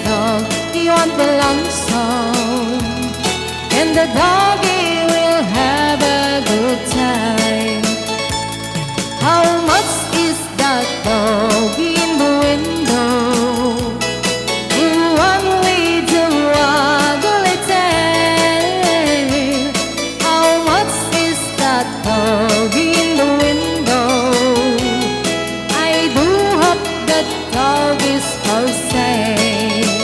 dog, he won't be lonesome, and the doggy will have a good time. How much is that doggy in the window? In one little waggly tail. How much is that doggy in the window? I do hope that dog is for sale.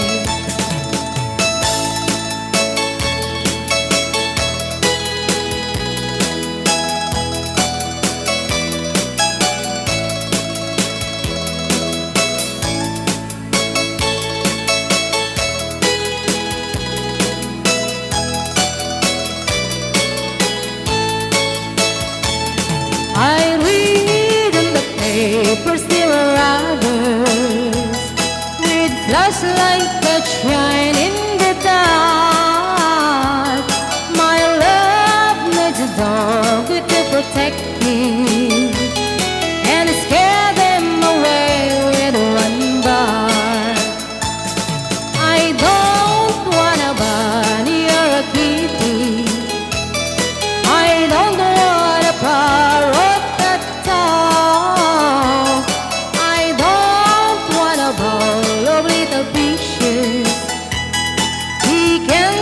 I read in the papers there are others with flashlight that shine in the dark. My love needs a dog to protect me and scare them away with one bark. I don't want a bunny or a kitty. I don't want a parrot at all. I don't want a bowl of little fishes. He can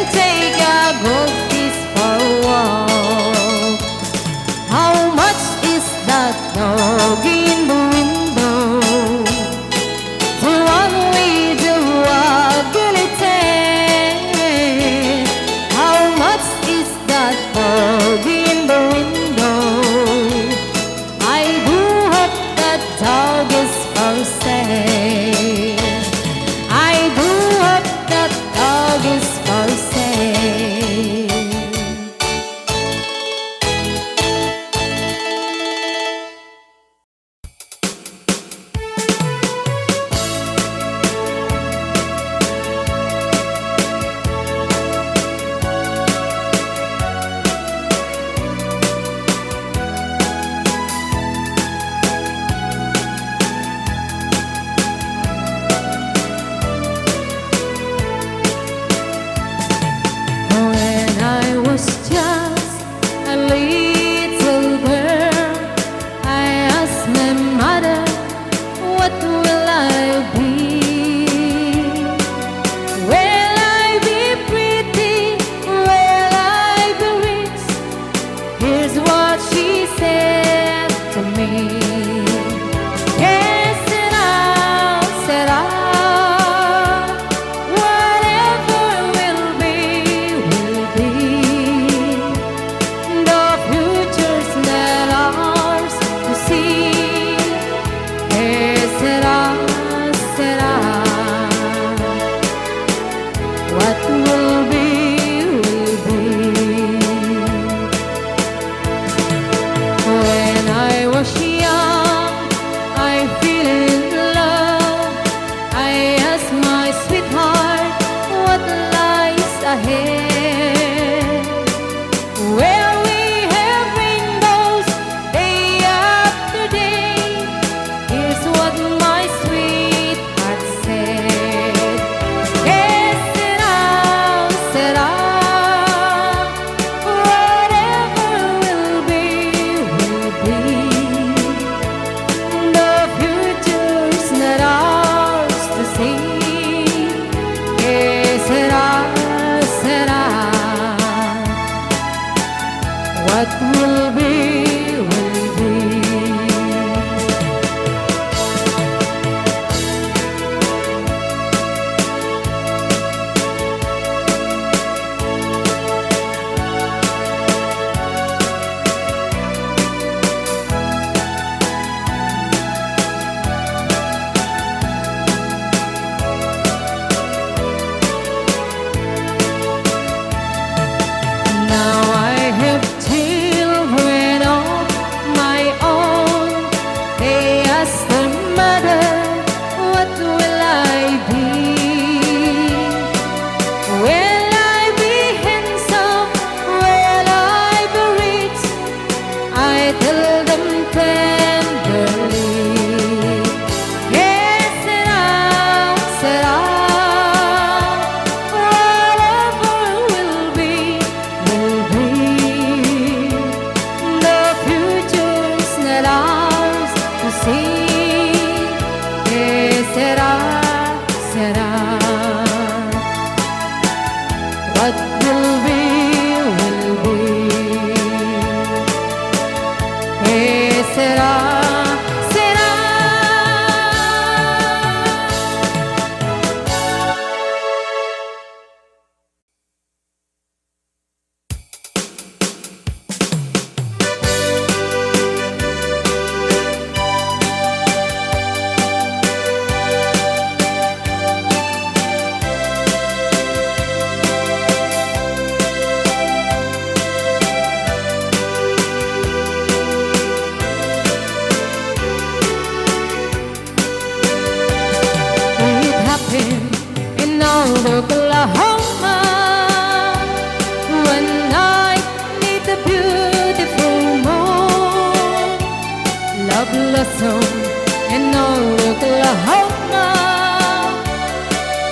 old Oklahoma. One night neath the beautiful moon, love blossomed in old Oklahoma.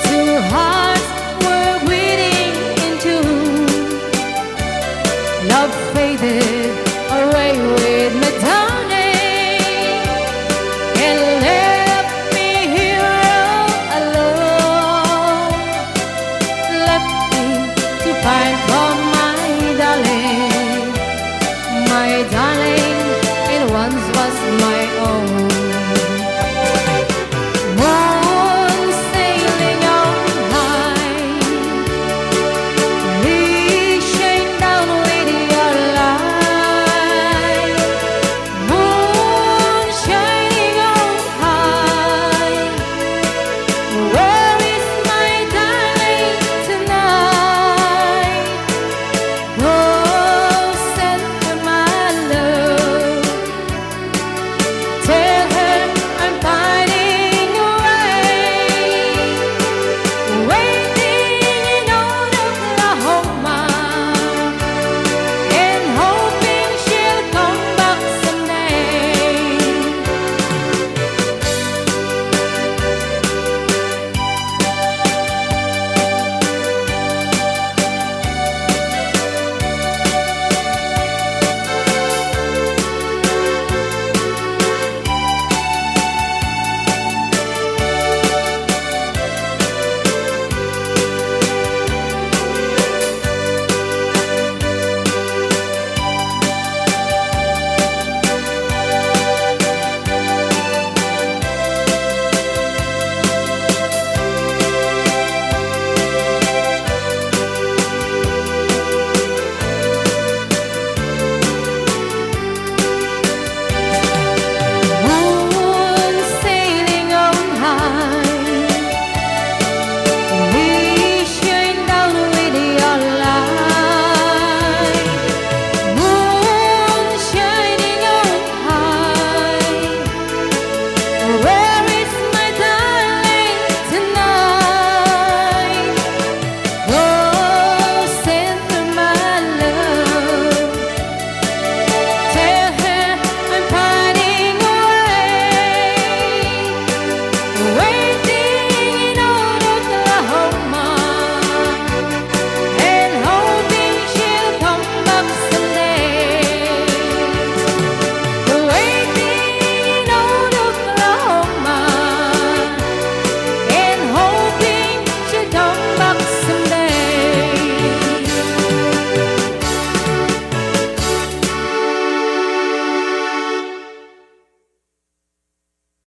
Two hearts were beating in tune. Love faded